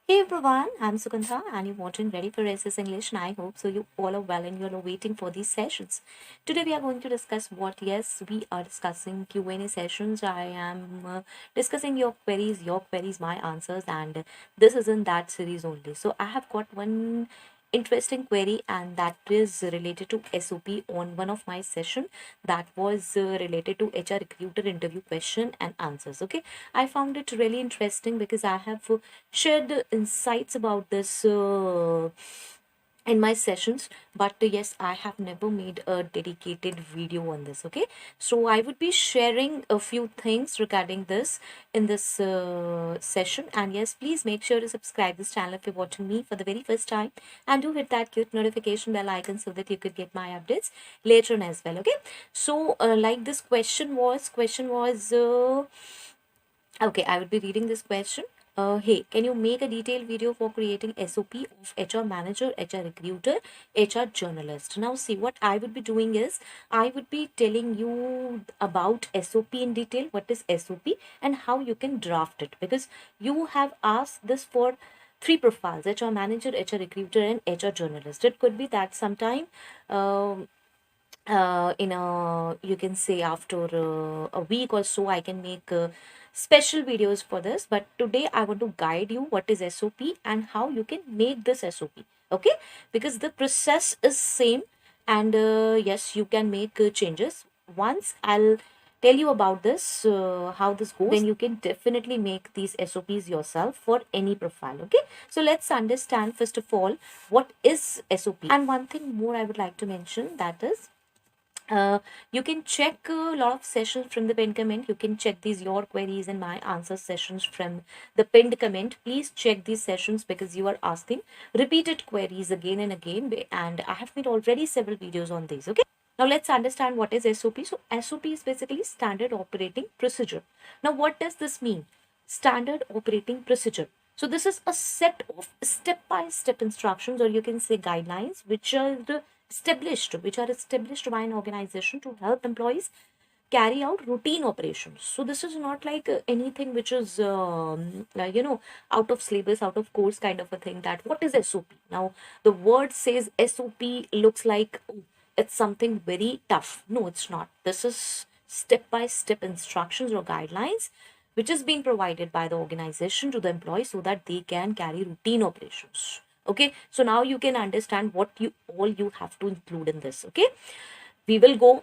Hey everyone, I'm Sugandha and you're watching Ready for SS English and I hope so you all are well and you're waiting for these sessions. Today we are going to discuss we are discussing Q&A sessions. I am discussing your queries, my answers, and this is in that series only. So I have got one interesting query and that is related to SOP on one of my session that was related to HR recruiter interview question and answers. Okay, I found it really interesting because I have shared the insights about this in my sessions, but yes, I have never made a dedicated video on this. Okay, so I would be sharing a few things regarding this in this session. And yes, please make sure to subscribe this channel if you're watching me for the very first time, and do hit that cute notification bell icon so that you could get my updates later on as well. Okay, so like this question was okay, I would be reading this question. Hey, can you make a detailed video for creating SOP of HR manager, HR recruiter, HR journalist? Now, see, what I would be doing is I would be telling you about SOP in detail, what is SOP, and how you can draft it, because you have asked this for three profiles: HR manager, HR recruiter, and HR journalist. It could be that sometime. In a, you can say, after a week or so I can make special videos for this, but today I want to guide you what is SOP and how you can make this SOP. Okay, because the process is same, and yes, you can make changes. Once I'll tell you about this, how this goes, then you can definitely make these SOPs yourself for any profile. Okay, so let's understand first of all what is SOP. And one thing more I would like to mention, that is you can check a lot of sessions from the pinned comment. You can check these your queries and my answer sessions from the pinned comment. Please check these sessions because you are asking repeated queries again and again, and I have made already several videos on these. Okay, now let's understand what is SOP. So SOP is basically standard operating procedure. Now what does this mean? Standard operating procedure. So this is a set of step-by-step instructions, or you can say guidelines, which are established by an organization to help employees carry out routine operations. So this is not like anything which is out of syllabus, out of course kind of a thing. That what is SOP? Now the word says SOP, looks like it's something very tough. No, it's not. This is step by step instructions or guidelines which is being provided by the organization to the employee so that they can carry routine operations. Okay, so now you can understand what you have to include in this. Okay, we will go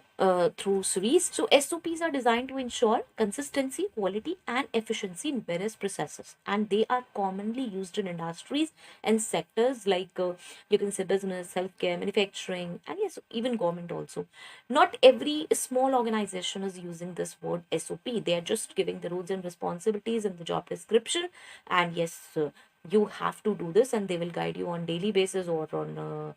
through series. So SOPs are designed to ensure consistency, quality, and efficiency in various processes, and they are commonly used in industries and sectors like you can say business, healthcare, manufacturing, and yes, even government also. Not every small organization is using this word SOP. They are just giving the roles and responsibilities in the job description, and yes, you have to do this, and they will guide you on daily basis or on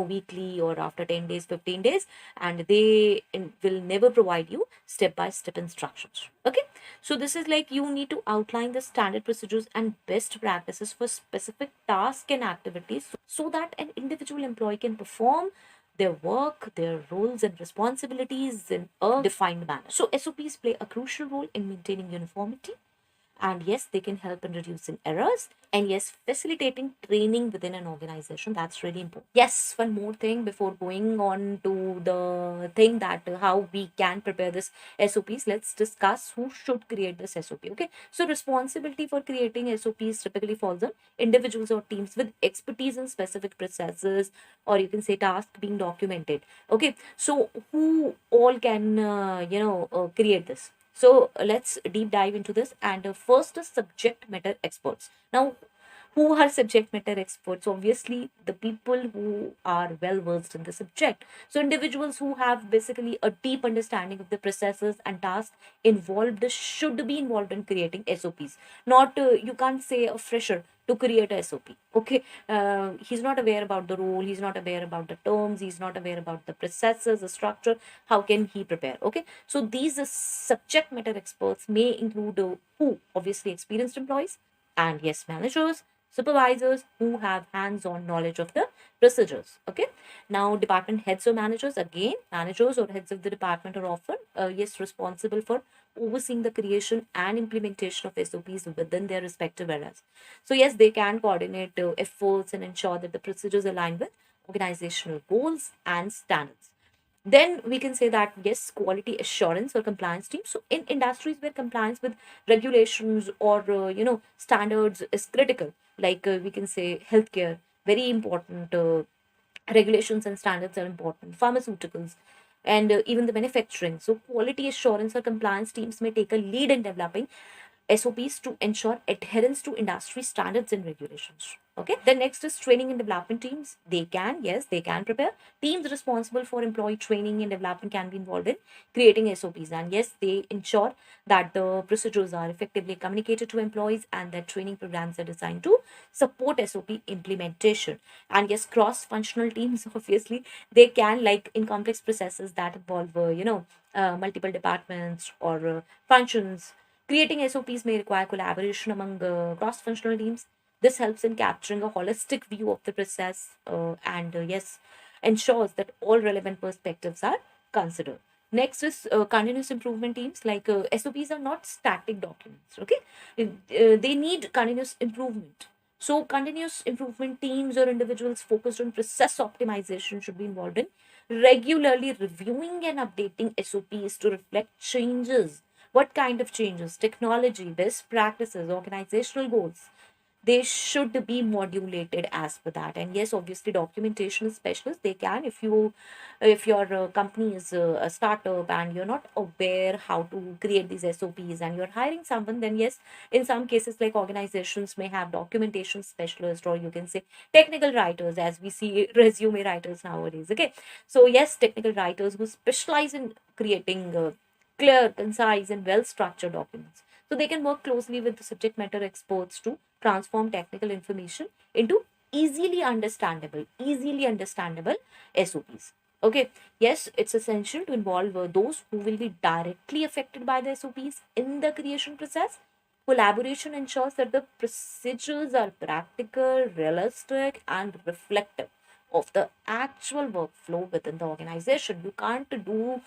weekly or after 10 days, 15 days, and they will never provide you step by step instructions. Okay, so this is like you need to outline the standard procedures and best practices for specific tasks and activities so that an individual employee can perform their work, their roles and responsibilities in a defined manner. So SOPs play a crucial role in maintaining uniformity, and yes, they can help in reducing errors, and yes, facilitating training within an organization. That's really important. Yes, one more thing before going on to the thing that how we can prepare this SOPs, let's discuss who should create this SOP. Okay, so responsibility for creating SOPs typically falls on individuals or teams with expertise in specific processes, or you can say tasks being documented. Okay, so who all can create this? So let's deep dive into this. And first is subject matter experts. Now, who are subject matter experts? Obviously, the people who are well versed in the subject. So individuals who have basically a deep understanding of the processes and tasks involved should be involved in creating SOPs. Not you can't say a fresher to create a SOP. Okay, he's not aware about the role, he's not aware about the terms, he's not aware about the processes, the structure. How can he prepare? Okay, so these subject matter experts may include who? Obviously, experienced employees, and yes, managers, supervisors who have hands-on knowledge of the procedures. Okay. Now, department heads or managers, again, managers or heads of the department are often, yes, responsible for overseeing the creation and implementation of SOPs within their respective areas. So, yes, they can coordinate efforts and ensure that the procedures align with organizational goals and standards. Then we can say that yes, quality assurance or compliance team. So in industries where compliance with regulations or standards is critical, like we can say healthcare, very important, regulations and standards are important, pharmaceuticals, and even the manufacturing. So quality assurance or compliance teams may take a lead in developing SOPs to ensure adherence to industry standards and regulations. Okay. The next is training and development teams. They can, yes, they can prepare. Teams responsible for employee training and development can be involved in creating SOPs. And yes, they ensure that the procedures are effectively communicated to employees and that training programs are designed to support SOP implementation. And yes, cross-functional teams, obviously, they can, like in complex processes that involve, multiple departments or functions. Creating SOPs may require collaboration among cross-functional teams. This helps in capturing a holistic view of the process and yes, ensures that all relevant perspectives are considered. Next is continuous improvement teams. Like SOPs are not static documents. Okay, they need continuous improvement. So continuous improvement teams or individuals focused on process optimization should be involved in regularly reviewing and updating SOPs to reflect changes. What kind of changes? Technology, best practices, organizational goals. They should be modulated as per that. And yes, obviously, documentation specialists, they can, if your company is a startup and you're not aware how to create these SOPs and you're hiring someone, then yes, in some cases, like organizations may have documentation specialists, or you can say technical writers, as we see resume writers nowadays. Okay. So yes, technical writers who specialize in creating clear, concise, and well structured documents. So they can work closely with the subject matter experts to transform technical information into easily understandable SOPs. Okay, yes, it's essential to involve those who will be directly affected by the SOPs in the creation process. Collaboration ensures that the procedures are practical, realistic, and reflective of the actual workflow within the organization. You can't do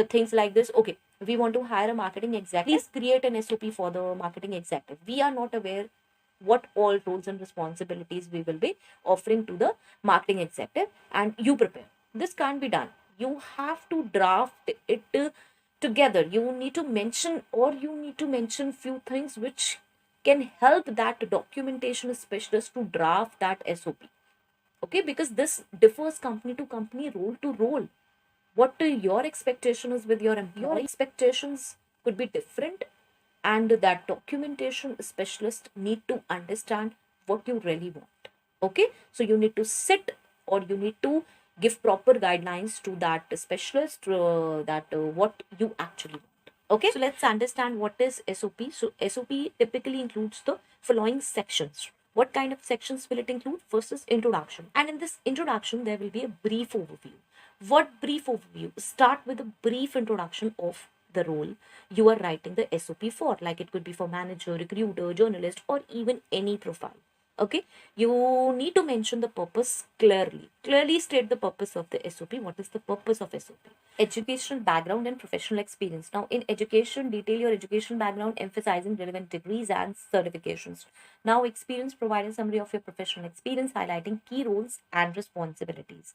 things like this. Okay, we want to hire a marketing executive. Please create an SOP for the marketing executive. We are not aware what all roles and responsibilities we will be offering to the marketing executive, and you prepare. This can't be done. You have to draft it together. You need to mention few things which can help that documentation specialist to draft that SOP. Okay, because this differs company to company, role to role. What your expectation is with your employee, your expectations could be different, and that documentation specialist need to understand what you really want. Okay, so you need to sit, or you need to give proper guidelines to that specialist, that what you actually want. Okay, so let's understand what is SOP. So SOP typically includes the following sections. What kind of sections will it include? First is introduction, and in this introduction there will be a brief overview. What brief overview? Start with a brief introduction of the role you are writing the SOP for. Like it could be for manager, recruiter, journalist, or even any profile. Okay, you need to mention the purpose clearly. Clearly state the purpose of the SOP. What is the purpose of SOP? Educational background and professional experience. Now, in education, detail your education background, emphasizing relevant degrees and certifications. Now, experience, provide a summary of your professional experience, highlighting key roles and responsibilities.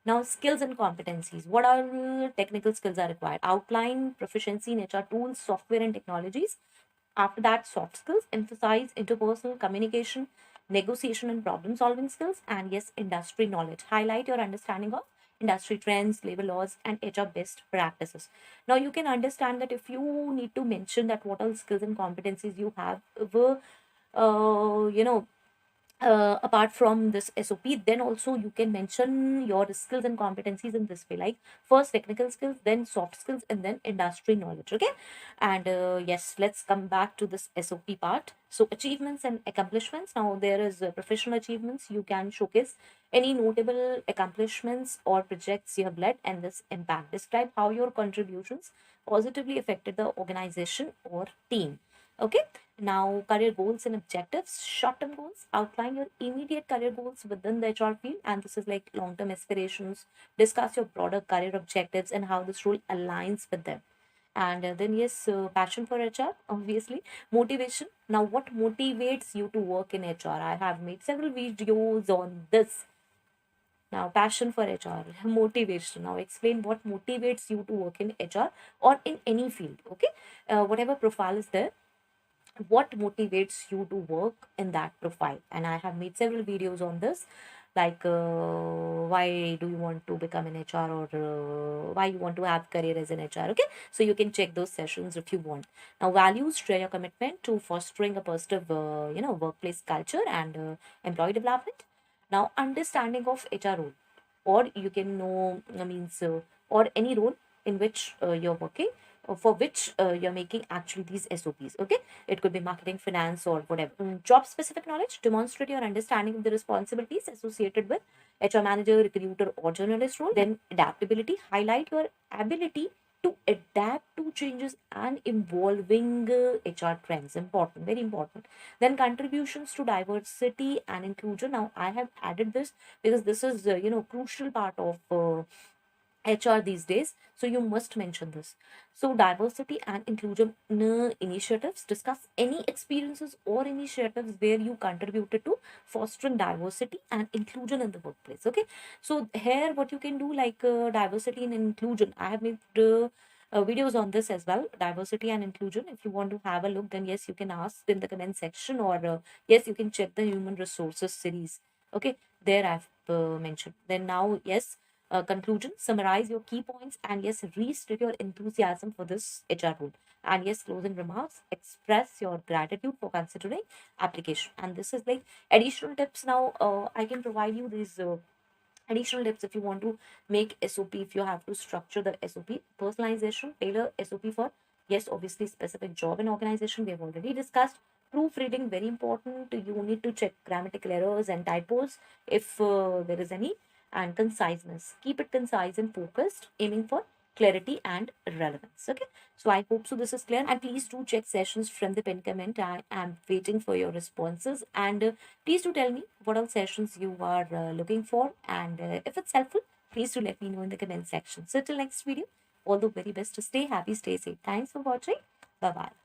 Now, skills and competencies. What are technical skills are required? Outline proficiency in HR tools, software, and technologies. After that, soft skills, emphasize interpersonal communication, negotiation, and problem solving skills. And yes, industry knowledge. Highlight your understanding of industry trends, labor laws, and HR best practices. Now, you can understand that if you need to mention that what all skills and competencies you have, uh, you know, apart from this SOP, then also you can mention your skills and competencies in this way, like first technical skills, then soft skills, and then industry knowledge. Okay, and yes, let's come back to this SOP part. So achievements and accomplishments. Now there is professional achievements. You can showcase any notable accomplishments or projects you have led and this impact. Describe how your contributions positively affected the organization or team. Okay, Now, career goals and objectives, short term goals, outline your immediate career goals within the HR field. And this is like long term aspirations, discuss your broader career objectives and how this role aligns with them. And then, yes, passion for HR, obviously, motivation. Now, what motivates you to work in HR? I have made several videos on this. Now, passion for HR, motivation. Now, explain what motivates you to work in HR or in any field. Okay, whatever profile is there, what motivates you to work in that profile. And I have made several videos on this, like why do you want to become an HR, or why you want to have career as an HR. Okay, so you can check those sessions if you want. Now, values, share your commitment to fostering a positive workplace culture and employee development. Now, understanding of HR role, or you can know means or any role in which you're working, for which you're making actually these SOPs. Okay, it could be marketing, finance, or whatever. Job specific knowledge, demonstrate your understanding of the responsibilities associated with HR manager, recruiter, or journalist role. Then adaptability, highlight your ability to adapt to changes and evolving HR trends. Important, very important. Then contributions to diversity and inclusion. Now, I have added this because this is crucial part of HR these days. So you must mention this. So diversity and inclusion initiatives, discuss any experiences or initiatives where you contributed to fostering diversity and inclusion in the workplace. Okay. So here what you can do, like diversity and inclusion. I have made videos on this as well, diversity and inclusion. If you want to have a look, then yes, you can ask in the comment section, or yes, you can check the human resources series. Okay, there I've mentioned. Then now, yes, conclusion, summarize your key points, and yes, restate your enthusiasm for this HR role. And yes, closing remarks, express your gratitude for considering application. And this is like additional tips. Now, I can provide you these additional tips if you want to make SOP, if you have to structure the SOP, personalization, tailor SOP for, yes, obviously specific job and organization. We have already discussed. Proofreading, very important. You need to check grammatical errors and typos if there is any. And conciseness, keep it concise and focused, aiming for clarity and relevance. Okay, so I hope so this is clear, and please do check sessions from the pin comment. I am waiting for your responses, and please do tell me what all sessions you are looking for, and if it's helpful, please do let me know in the comment section. So till next video, all the very best. To stay happy, stay safe. Thanks for watching. Bye bye.